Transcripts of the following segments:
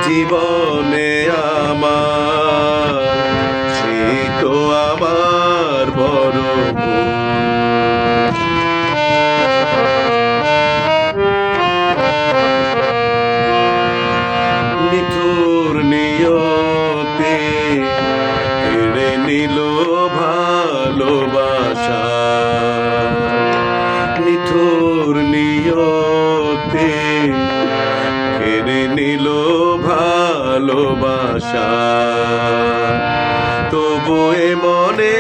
জীবনে আমার, সেই তো আমার বড় ভুল। নিঠুর নিয়তে কেড়ে নিল ভালোবাসা, নিঠুর নিয়তে কেড়ে নিল ভালোবাসা। তবু এ মনে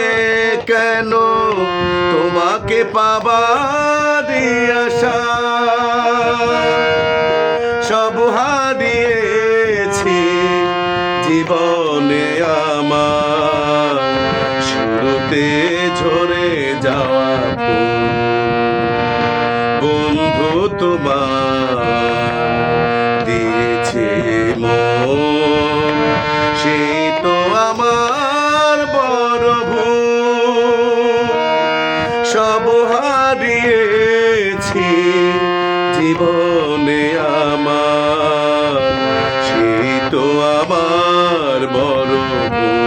কেন তোমাকে পাবার আশা, সব হারিয়েছি জীবনে আমার, শুরুতে ঝরে যাওয়া ফুল। বন্ধু তোমার দিয়েছে মন, সেই তো আমার বড় ভুল। সব হারিয়েছি জীবনে আমার, সেই তো আমার বড় ভুল।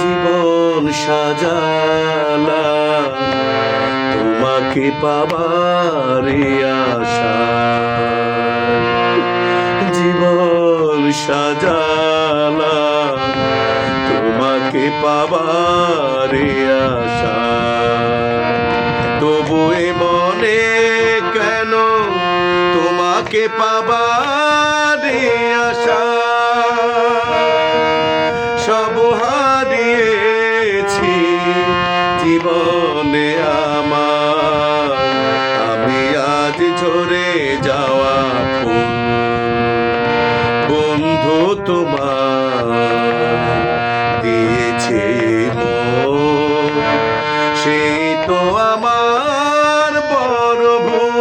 জীবন সাজালা তোমাকে পাবার আশা, জীবন সাজালা তোমাকে পাবার আশা। তবু এ মনে কেন তোমাকে পাবার আশা, সব হারিয়েছি জীবনে আমার, আমি আজ ঝরে যাওয়া ফুল। বন্ধু তোমার দিয়েছে মন, সেই তো আমার বড় ভুল।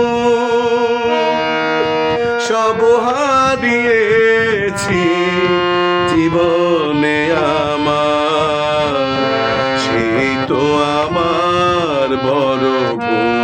সব হারিয়েছি জীবনে আমার, সেই তো আমার বড় ভুল।